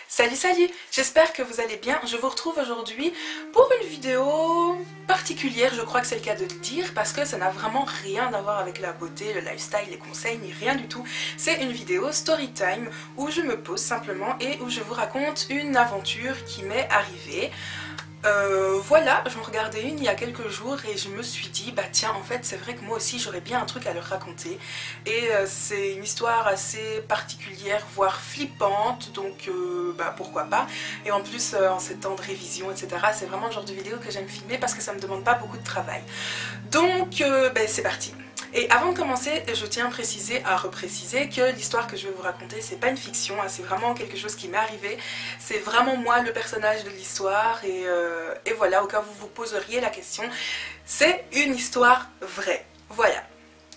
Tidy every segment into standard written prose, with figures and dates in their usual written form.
Salut salut, j'espère que vous allez bien. Je vous retrouve aujourd'hui pour une vidéo particulière, je crois que c'est le cas de le dire, parce que ça n'a vraiment rien à voir avec la beauté, le lifestyle, les conseils, ni rien du tout. C'est une vidéo story time où je me pose simplement et où je vous raconte une aventure qui m'est arrivée. Voilà, j'en regardais une il y a quelques jours et je me suis dit, bah tiens, en fait c'est vrai que moi aussi j'aurais bien un truc à leur raconter. Et c'est une histoire assez particulière, voire flippante, donc bah pourquoi pas. Et en plus en ces temps de révision, etc., c'est vraiment le genre de vidéo que j'aime filmer parce que ça me demande pas beaucoup de travail. Donc bah, c'est parti. Et avant de commencer, je tiens à repréciser que l'histoire que je vais vous raconter, c'est pas une fiction, hein, c'est vraiment quelque chose qui m'est arrivé. C'est vraiment moi le personnage de l'histoire et voilà, au cas où vous vous poseriez la question, c'est une histoire vraie. Voilà.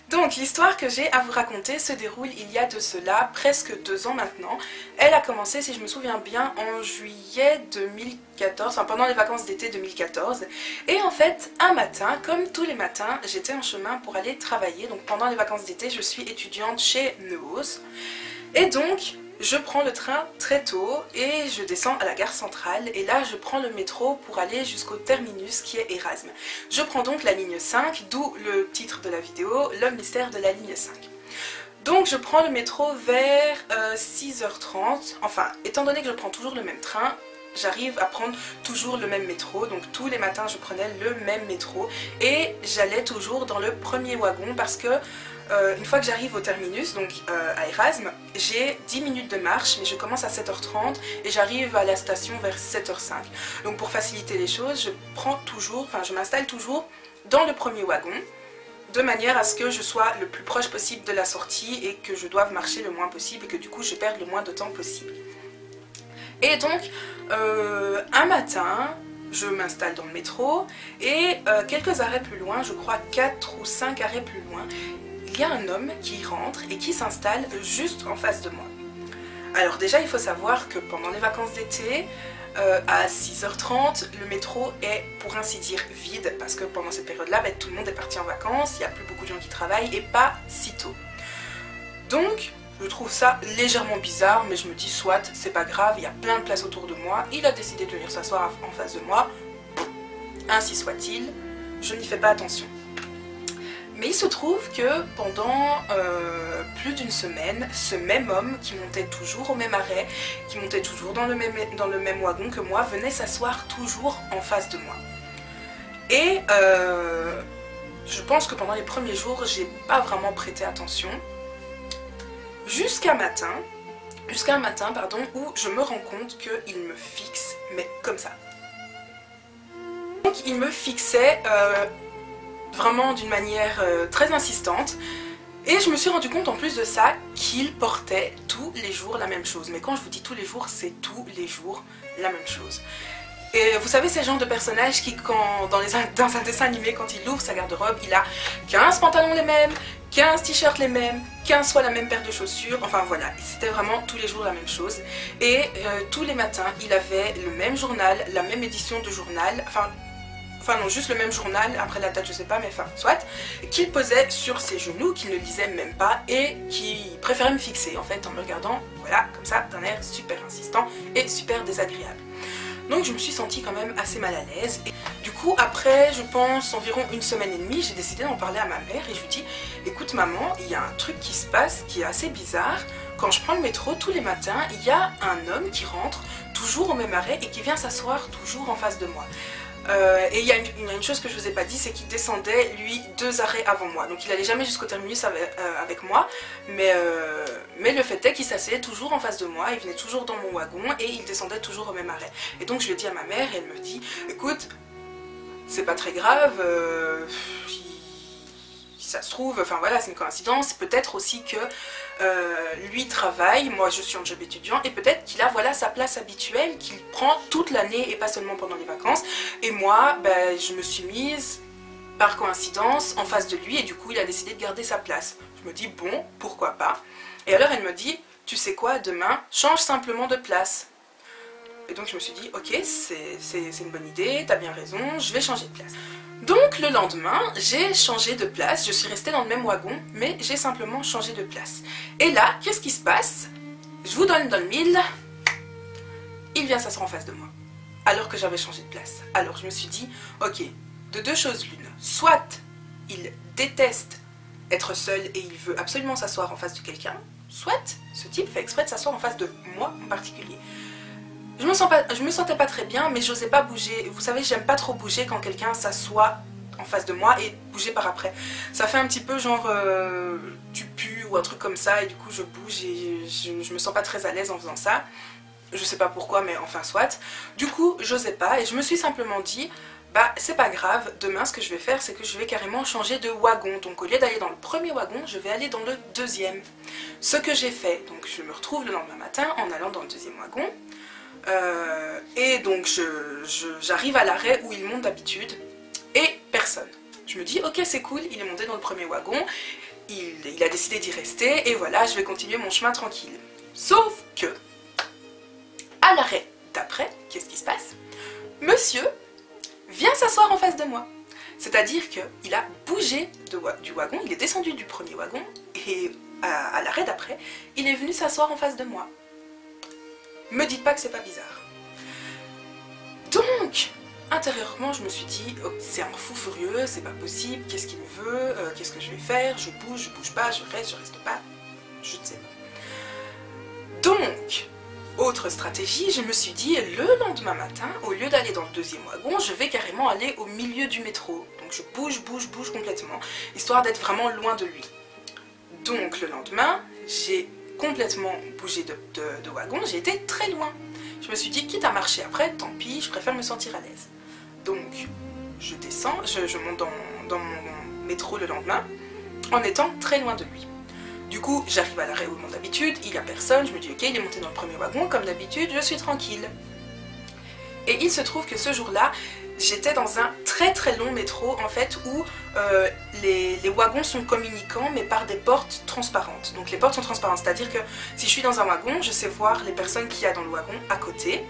Donc l'histoire que j'ai à vous raconter se déroule il y a de cela presque 2 ans maintenant. Elle a commencé, si je me souviens bien, en juillet 2014, enfin pendant les vacances d'été 2014. Et en fait, un matin, comme tous les matins, j'étais en chemin pour aller travailler. Donc pendant les vacances d'été, je suis étudiante chez Neos. Et donc, je prends le train très tôt et je descends à la gare centrale et là je prends le métro pour aller jusqu'au terminus qui est Erasme. Je prends donc la ligne 5, d'où le titre de la vidéo, l'homme mystère de la ligne 5. Donc je prends le métro vers 6h30, enfin étant donné que je prends toujours le même train, j'arrive à prendre toujours le même métro, donc tous les matins je prenais le même métro et j'allais toujours dans le premier wagon parce que une fois que j'arrive au terminus, donc à Erasme, j'ai 10 minutes de marche, mais je commence à 7h30 et j'arrive à la station vers 7h05. Donc pour faciliter les choses, je m'installe toujours dans le premier wagon, de manière à ce que je sois le plus proche possible de la sortie et que je doive marcher le moins possible et que du coup je perde le moins de temps possible. Et donc, un matin, je m'installe dans le métro et quelques arrêts plus loin, je crois 4 ou 5 arrêts plus loin, il y a un homme qui rentre et qui s'installe juste en face de moi. Alors déjà, il faut savoir que pendant les vacances d'été, à 6h30, le métro est pour ainsi dire vide, parce que pendant cette période-là, tout le monde est parti en vacances, il n'y a plus beaucoup de gens qui travaillent et pas si tôt. Donc, je trouve ça légèrement bizarre, mais je me dis soit, c'est pas grave, il y a plein de places autour de moi, il a décidé de venir s'asseoir en face de moi, ainsi soit-il, je n'y fais pas attention. Mais il se trouve que pendant plus d'une semaine, ce même homme qui montait toujours au même arrêt, qui montait toujours dans le même wagon que moi, venait s'asseoir toujours en face de moi. Et je pense que pendant les premiers jours, j'ai pas vraiment prêté attention. Jusqu'à un matin, où je me rends compte qu'il me fixe, mais comme ça. Donc il me fixait vraiment d'une manière très insistante et je me suis rendu compte en plus de ça qu'il portait tous les jours la même chose. Mais quand je vous dis tous les jours, c'est tous les jours la même chose. Et vous savez, ces genres de personnages qui, dans un dessin animé, quand il ouvre sa garde-robe, il a 15 pantalons les mêmes, 15 t-shirts les mêmes, 15 fois la même paire de chaussures, enfin voilà, c'était vraiment tous les jours la même chose. Et tous les matins, il avait le même journal, la même édition de journal, enfin non, juste le même journal, après la date je sais pas, mais enfin, soit, qu'il posait sur ses genoux, qu'il ne lisait même pas et qui préférait me fixer en fait en me regardant, voilà, comme ça, d'un air super insistant et super désagréable. Donc je me suis sentie quand même assez mal à l'aise. Et du coup, après, je pense, environ 1 semaine et demie, j'ai décidé d'en parler à ma mère et je lui dis, écoute maman, il y a un truc qui se passe qui est assez bizarre. Quand je prends le métro, tous les matins, il y a un homme qui rentre toujours au même arrêt et qui vient s'asseoir toujours en face de moi. Et il y a une chose que je vous ai pas dit, c'est qu'il descendait lui 2 arrêts avant moi, donc il allait jamais jusqu'au terminus avec moi, mais le fait est qu'il s'asseyait toujours en face de moi, il venait toujours dans mon wagon et il descendait toujours au même arrêt. Et donc je le dis à ma mère et elle me dit, écoute, c'est pas très grave, ça se trouve, enfin voilà, c'est une coïncidence, peut-être aussi que lui travaille, moi je suis en job étudiant et peut-être qu'il a voilà sa place habituelle qu'il prend toute l'année et pas seulement pendant les vacances, et moi je me suis mise par coïncidence en face de lui et du coup il a décidé de garder sa place. Je me dis bon, pourquoi pas, et alors elle me dit, tu sais quoi, demain change simplement de place. Et donc je me suis dit ok, c'est une bonne idée, t'as bien raison, je vais changer de place. Donc le lendemain, j'ai changé de place, je suis restée dans le même wagon, mais j'ai simplement changé de place. Et là, qu'est-ce qui se passe? Je vous donne dans le mille. il vient s'asseoir en face de moi, alors que j'avais changé de place. Alors je me suis dit, ok, de deux choses l'une, soit il déteste être seul et il veut absolument s'asseoir en face de quelqu'un, soit ce type fait exprès de s'asseoir en face de moi en particulier. Je me sentais pas très bien, mais j'osais pas bouger. Vous savez, j'aime pas trop bouger quand quelqu'un s'assoit en face de moi et bouger par après. Ça fait un petit peu genre tu pues ou un truc comme ça, et du coup je bouge et je me sens pas très à l'aise en faisant ça. Je sais pas pourquoi, mais enfin soit. Du coup j'osais pas et je me suis simplement dit, bah c'est pas grave, demain ce que je vais faire c'est que je vais carrément changer de wagon. Donc au lieu d'aller dans le premier wagon, je vais aller dans le deuxième. Ce que j'ai fait, donc je me retrouve le lendemain matin en allant dans le deuxième wagon. Et donc j'arrive à l'arrêt où il monte d'habitude et personne. Je me dis ok c'est cool, il est monté dans le premier wagon, il a décidé d'y rester et voilà, je vais continuer mon chemin tranquille. Sauf que à l'arrêt d'après, qu'est-ce qui se passe? Monsieur vient s'asseoir en face de moi. C'est-à-dire qu'il a bougé du wagon, il est descendu du premier wagon et à l'arrêt d'après, il est venu s'asseoir en face de moi. Me dites pas que c'est pas bizarre. Donc, intérieurement, je me suis dit, oh, c'est un fou furieux, c'est pas possible, qu'est-ce qu'il me veut, qu'est-ce que je vais faire, je bouge pas, je reste pas, je ne sais pas. Donc, autre stratégie, je me suis dit, le lendemain matin, au lieu d'aller dans le deuxième wagon, je vais carrément aller au milieu du métro. Donc je bouge complètement, histoire d'être vraiment loin de lui. Donc le lendemain, j'ai complètement bougé de wagon, j'ai été très loin. Je me suis dit, quitte à marcher après, tant pis, je préfère me sentir à l'aise. Donc, je descends, je monte dans mon métro le lendemain, en étant très loin de lui. Du coup, j'arrive à l'arrêt où il monte d'habitude, il n'y a personne, je me dis, ok, il est monté dans le premier wagon, comme d'habitude, je suis tranquille. Et il se trouve que ce jour-là, j'étais dans un très long métro, en fait, où les wagons sont communicants, mais par des portes transparentes. Donc les portes sont transparentes, c'est-à-dire que si je suis dans un wagon, je sais voir les personnes qu'il y a dans le wagon à côté.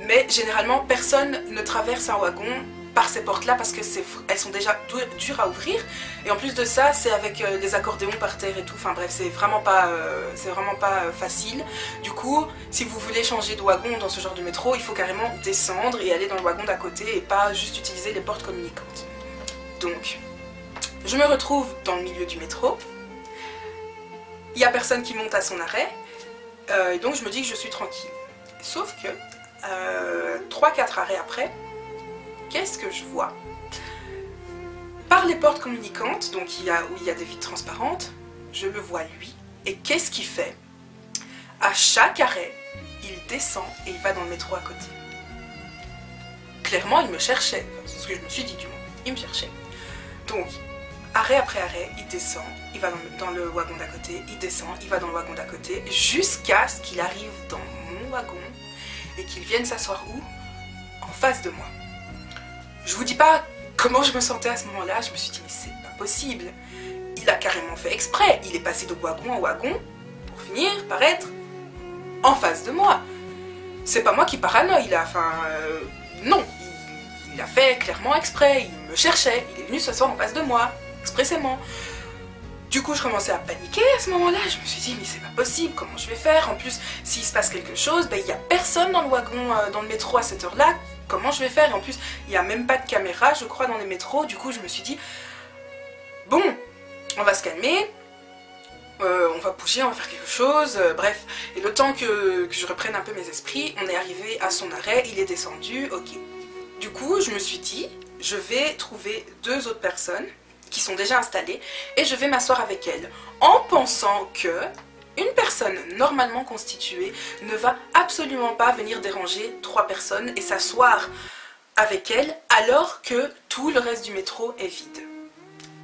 Mais généralement, personne ne traverse un wagon par ces portes-là parce que elles sont déjà dures à ouvrir. Et en plus de ça, c'est avec des accordéons par terre et tout. Enfin bref, c'est vraiment pas facile. Du coup, si vous voulez changer de wagon dans ce genre de métro, il faut carrément descendre et aller dans le wagon d'à côté et pas juste utiliser les portes communicantes. Donc, je me retrouve dans le milieu du métro. Il n'y a personne qui monte à son arrêt. Et donc, je me dis que je suis tranquille. Sauf que 3-4 arrêts après, qu'est-ce que je vois? Par les portes communicantes, donc où il y a des vitres transparentes, je le vois lui. Et qu'est-ce qu'il fait? À chaque arrêt, il descend et il va dans le métro à côté. Clairement, il me cherchait. C'est ce que je me suis dit du moins. Il me cherchait. Donc, arrêt après arrêt, il descend, il va dans le wagon d'à côté, il descend, il va dans le wagon d'à côté, jusqu'à ce qu'il arrive dans mon wagon et qu'il vienne s'asseoir où? En face de moi. Je vous dis pas comment je me sentais à ce moment-là, je me suis dit mais c'est pas possible. Il a carrément fait exprès, il est passé de wagon en wagon pour finir par être en face de moi. C'est pas moi qui paranoïe là, enfin non, il a fait clairement exprès, il me cherchait, il est venu s'asseoir en face de moi, expressément. Du coup je commençais à paniquer à ce moment-là, je me suis dit mais c'est pas possible, comment je vais faire? En plus s'il se passe quelque chose, ben, il n'y a personne dans le wagon, dans le métro à cette heure-là, comment je vais faire? Et en plus il n'y a même pas de caméra je crois dans les métros, du coup je me suis dit bon, on va se calmer, on va bouger, on va faire quelque chose, bref. Et le temps que je reprenne un peu mes esprits, on est arrivé à son arrêt, il est descendu, ok. Du coup je me suis dit, je vais trouver 2 autres personnes qui sont déjà installées et je vais m'asseoir avec elles en pensant que une personne normalement constituée ne va absolument pas venir déranger 3 personnes et s'asseoir avec elles alors que tout le reste du métro est vide.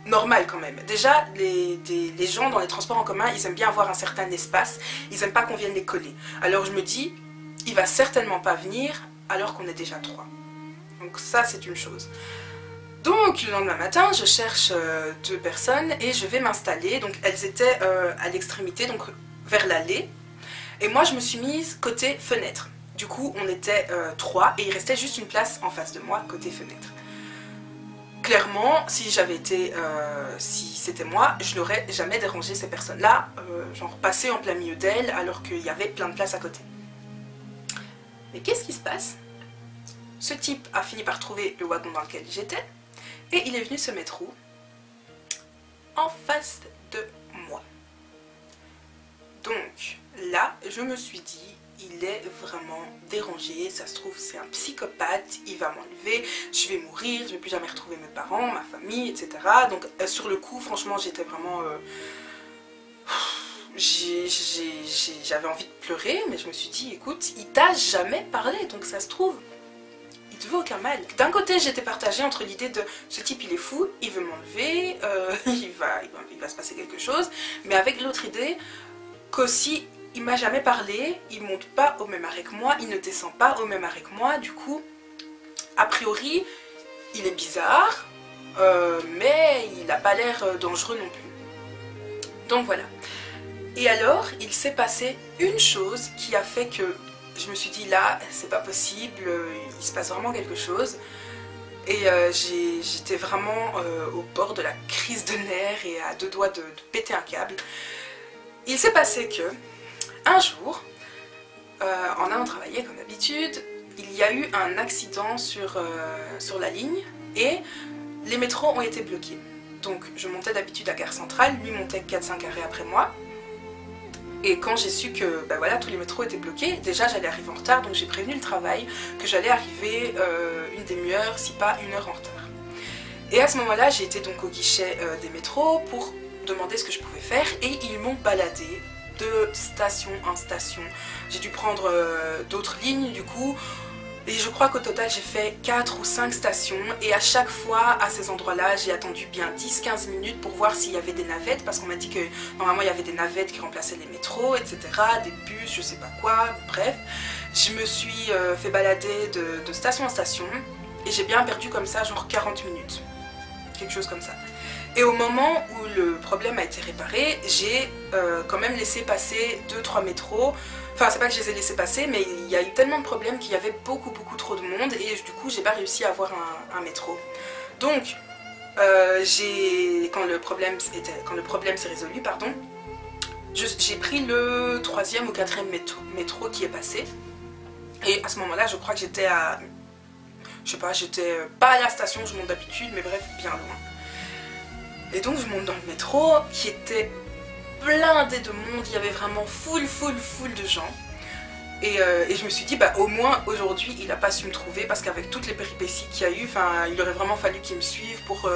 Normal quand même. Déjà, les gens dans les transports en commun, ils aiment bien avoir un certain espace, ils n'aiment pas qu'on vienne les coller. Alors je me dis, il va certainement pas venir alors qu'on est déjà 3. Donc ça c'est une chose. Donc le lendemain matin, je cherche 2 personnes et je vais m'installer. Donc elles étaient à l'extrémité, donc vers l'allée. Et moi je me suis mise côté fenêtre. Du coup on était 3 et il restait juste une place en face de moi côté fenêtre. Clairement, si j'avais été, si c'était moi, je n'aurais jamais dérangé ces personnes-là, genre passer en plein milieu d'elles alors qu'il y avait plein de places à côté. Mais qu'est-ce qui se passe? Ce type a fini par trouver le wagon dans lequel j'étais et il est venu se mettre où? En face de moi. Donc là, je me suis dit, il est vraiment dérangé, ça se trouve c'est un psychopathe, il va m'enlever, je vais mourir, je ne vais plus jamais retrouver mes parents, ma famille, etc. Donc sur le coup, franchement, j'étais vraiment... j'avais envie de pleurer, mais je me suis dit, écoute, il t'a jamais parlé, donc ça se trouve, il te veut aucun mal. D'un côté, j'étais partagée entre l'idée de ce type il est fou, il veut m'enlever, il va se passer quelque chose, mais avec l'autre idée qu'aussi il m'a jamais parlé, il monte pas au même arrêt que moi, il ne descend pas au même arrêt que moi, du coup, a priori, il est bizarre, mais il n'a pas l'air dangereux non plus. Donc voilà. Et alors, il s'est passé une chose qui a fait que je me suis dit là, c'est pas possible, il se passe vraiment quelque chose. Et j'étais vraiment au bord de la crise de nerfs et à deux doigts de péter un câble. Il s'est passé que, un jour, en allant travailler comme d'habitude, il y a eu un accident sur la ligne et les métros ont été bloqués. Donc je montais d'habitude à Gare Centrale, lui montait 4-5 arrêts après moi. Et quand j'ai su que ben voilà, tous les métros étaient bloqués, déjà j'allais arriver en retard, donc j'ai prévenu le travail que j'allais arriver une demi-heure, si pas une heure en retard. Et à ce moment-là, j'ai été donc au guichet des métros pour demander ce que je pouvais faire et ils m'ont baladé de station en station. J'ai dû prendre d'autres lignes du coup et je crois qu'au total j'ai fait 4 ou 5 stations et à chaque fois à ces endroits-là j'ai attendu bien 10-15 minutes pour voir s'il y avait des navettes parce qu'on m'a dit que normalement il y avait des navettes qui remplaçaient les métros, etc. Des bus, je sais pas quoi, bref. Je me suis fait balader de station en station et j'ai bien perdu comme ça genre 40 minutes. Quelque chose comme ça. Et au moment où le problème a été réparé, j'ai quand même laissé passer 2-3 métros. Enfin, c'est pas que je les ai laissés passer, mais il y a eu tellement de problèmes qu'il y avait beaucoup trop de monde et du coup, j'ai pas réussi à avoir un métro. Donc, quand le problème s'est résolu, pardon, j'ai pris le 3e ou 4e métro qui est passé. Et à ce moment-là, je crois que j'étais à... Je sais pas, j'étais pas à la station où je monte d'habitude, mais bref, bien loin. Et donc je monte dans le métro qui était blindé de monde, il y avait vraiment full de gens. Et je me suis dit, bah au moins aujourd'hui il n'a pas su me trouver parce qu'avec toutes les péripéties qu'il y a eu, il aurait vraiment fallu qu'il me suive pour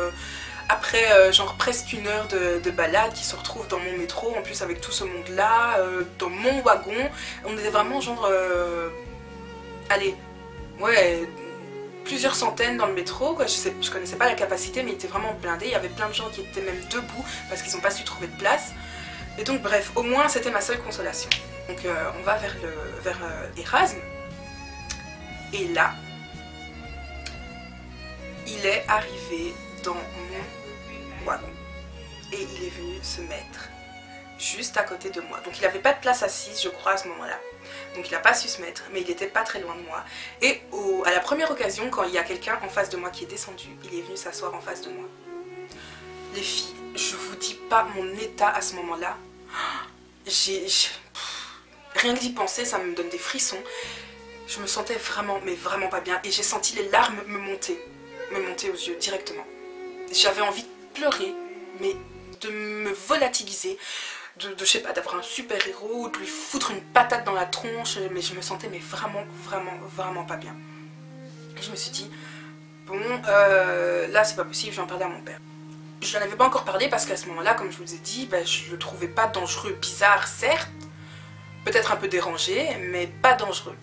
après genre presque une heure de balade qui se retrouve dans mon métro, en plus avec tout ce monde là, dans mon wagon. On était vraiment genre, allez, ouais, plusieurs centaines dans le métro, quoi. Je connaissais pas la capacité mais il était vraiment blindé, il y avait plein de gens qui étaient même debout parce qu'ils n'ont pas su trouver de place. Et donc bref, au moins c'était ma seule consolation. Donc on va vers Erasme. Et là, il est arrivé dans mon wagon. Et il est venu se mettre juste à côté de moi. Donc il n'avait pas de place assise, je crois, à ce moment-là. Donc il n'a pas su se mettre, mais il n'était pas très loin de moi. Et à la première occasion, quand il y a quelqu'un en face de moi qui est descendu, il est venu s'asseoir en face de moi. Les filles, je vous dis pas mon état à ce moment-là. Rien que d'y penser, ça me donne des frissons. Je me sentais vraiment, mais vraiment pas bien. Et j'ai senti les larmes me monter aux yeux directement. J'avais envie de pleurer, mais de me volatiliser. Je sais pas, d'avoir un super héros ou de lui foutre une patate dans la tronche, mais je me sentais mais vraiment pas bien. Et je me suis dit, bon, là c'est pas possible, je vais en parler à mon père. Je n'en avais pas encore parlé parce qu'à ce moment-là, comme je vous ai dit, je le trouvais pas dangereux, bizarre certes, peut-être un peu dérangé, mais pas dangereux.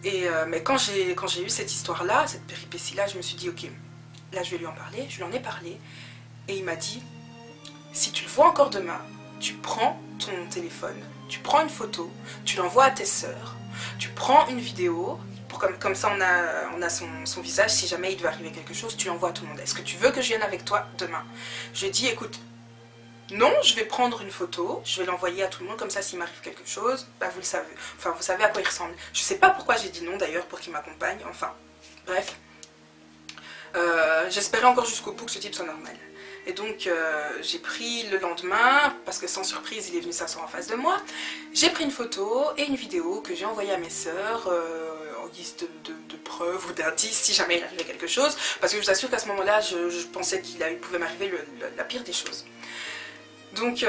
Et mais quand j'ai eu cette histoire-là, cette péripétie-là, je me suis dit, ok, là je vais lui en parler, je lui en ai parlé, et il m'a dit, si tu le vois encore demain, tu prends ton téléphone, tu prends une photo, tu l'envoies à tes sœurs, tu prends une vidéo, comme ça on a son visage, si jamais il devait arriver quelque chose, tu l'envoies à tout le monde. Est-ce que tu veux que je vienne avec toi demain? Je lui ai dit, écoute, non, je vais prendre une photo, je vais l'envoyer à tout le monde, comme ça s'il m'arrive quelque chose, bah vous le savez, enfin vous savez à quoi il ressemble. Je sais pas pourquoi j'ai dit non d'ailleurs pour qu'il m'accompagne, enfin, bref. J'espérais encore jusqu'au bout que ce type soit normal. Et donc j'ai pris le lendemain, parce que sans surprise il est venu s'asseoir en face de moi, j'ai pris une photo et une vidéo que j'ai envoyée à mes sœurs en guise de preuve ou d'indice si jamais il arrivait quelque chose, parce que je vous assure qu'à ce moment-là je pensais qu'il pouvait m'arriver la pire des choses. Donc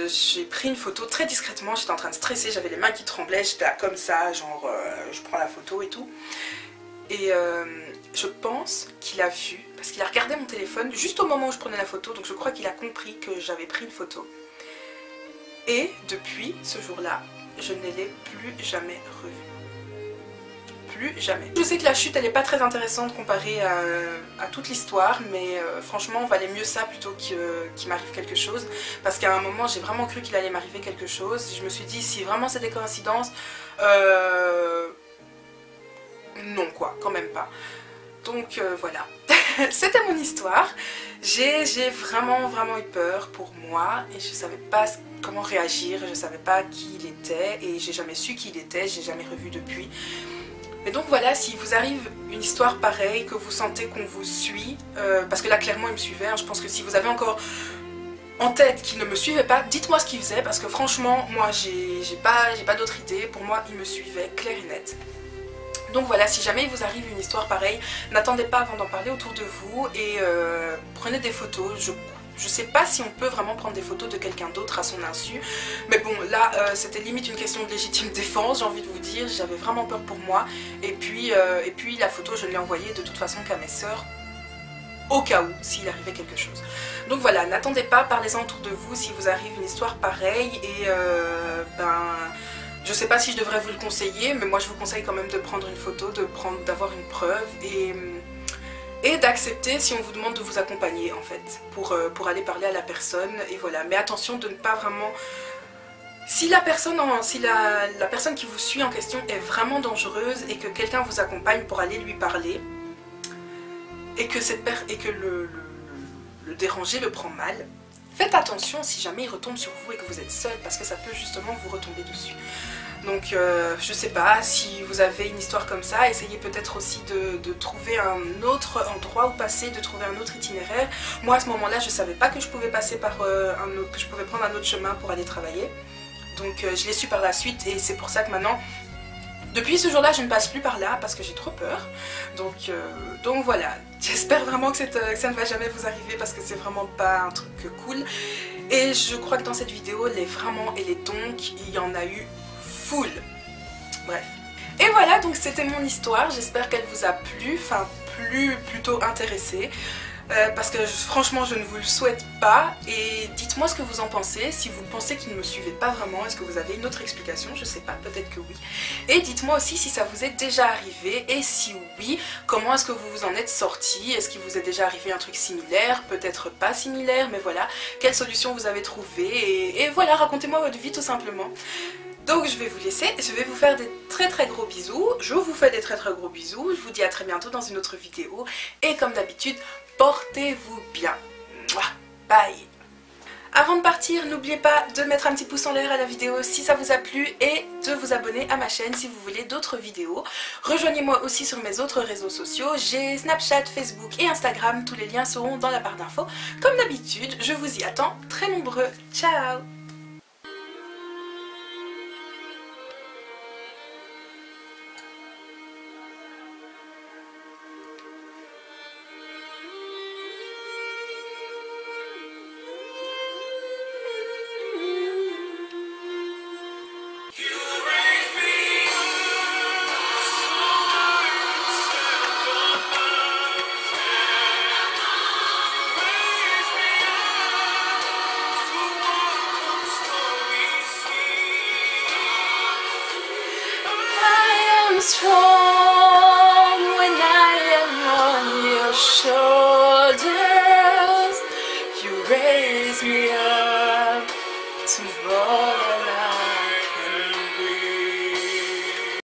j'ai pris une photo très discrètement, j'étais en train de stresser, j'avais les mains qui tremblaient, j'étais là comme ça, genre je prends la photo et tout. Et je pense qu'il a vu, parce qu'il a regardé mon téléphone juste au moment où je prenais la photo, donc je crois qu'il a compris que j'avais pris une photo. Et depuis ce jour-là, je ne l'ai plus jamais revu. Plus jamais. Je sais que la chute elle n'est pas très intéressante comparée à toute l'histoire, mais franchement valait mieux ça plutôt qu'il m'arrive quelque chose, parce qu'à un moment j'ai vraiment cru qu'il allait m'arriver quelque chose. Je me suis dit si vraiment c'est des coïncidences, non quoi, quand même pas. Donc voilà, c'était mon histoire. J'ai vraiment eu peur pour moi et je savais pas comment réagir, je savais pas qui il était et j'ai jamais su qui il était, j'ai jamais revu depuis. Mais donc voilà, si vous arrive une histoire pareille, que vous sentez qu'on vous suit, parce que là clairement il me suivait, hein, je pense que si vous avez encore en tête qu'il ne me suivait pas, dites-moi ce qu'il faisait, parce que franchement moi j'ai pas d'autre idée, pour moi il me suivait clair et net. Donc voilà, si jamais il vous arrive une histoire pareille, n'attendez pas avant d'en parler autour de vous et prenez des photos. Je sais pas si on peut vraiment prendre des photos de quelqu'un d'autre à son insu, mais bon là c'était limite une question de légitime défense, j'ai envie de vous dire, j'avais vraiment peur pour moi et puis la photo je l'ai envoyée de toute façon qu'à mes sœurs au cas où s'il arrivait quelque chose. Donc voilà, n'attendez pas, parlez-en autour de vous si vous arrive une histoire pareille et je sais pas si je devrais vous le conseiller, mais moi je vous conseille quand même de prendre une photo, d'avoir une preuve et d'accepter si on vous demande de vous accompagner en fait, pour aller parler à la personne et voilà. Mais attention de ne pas vraiment... Si la personne qui vous suit en question est vraiment dangereuse et que quelqu'un vous accompagne pour aller lui parler et que, le déranger le prend mal, faites attention si jamais il retombe sur vous et que vous êtes seul parce que ça peut justement vous retomber dessus. Donc je sais pas, si vous avez une histoire comme ça, essayez peut-être aussi de trouver un autre endroit où passer, de trouver un autre itinéraire. Moi à ce moment-là, je savais pas que je pouvais passer par que je pouvais prendre un autre chemin pour aller travailler. Donc je l'ai su par la suite et c'est pour ça que maintenant, depuis ce jour-là, je ne passe plus par là parce que j'ai trop peur. Donc voilà, j'espère vraiment que ça ne va jamais vous arriver parce que c'est vraiment pas un truc cool. Et je crois que dans cette vidéo, les vraiment et les donc, il y en a eu full. Bref. Et voilà, donc c'était mon histoire, j'espère qu'elle vous a plu, enfin plutôt intéressée. Parce que franchement je ne vous le souhaite pas et dites-moi ce que vous en pensez, si vous pensez qu'il ne me suivait pas vraiment, est-ce que vous avez une autre explication, je sais pas, peut-être que oui. Et dites-moi aussi si ça vous est déjà arrivé et si oui, comment est-ce que vous vous en êtes sorti, est-ce qu'il vous est déjà arrivé un truc similaire, peut-être pas similaire, mais voilà, quelle solution vous avez trouvé et voilà, racontez-moi votre vie tout simplement. Donc je vais vous laisser, je vais vous faire des très gros bisous, je vous fais des très gros bisous, je vous dis à très bientôt dans une autre vidéo et comme d'habitude, portez-vous bien. Bye. Avant de partir, n'oubliez pas de mettre un petit pouce en l'air à la vidéo si ça vous a plu et de vous abonner à ma chaîne si vous voulez d'autres vidéos. Rejoignez-moi aussi sur mes autres réseaux sociaux, j'ai Snapchat, Facebook et Instagram, tous les liens seront dans la barre d'infos. Comme d'habitude, je vous y attends très nombreux. Ciao. Strong when I am on your shoulders, you raise me up tomorrow.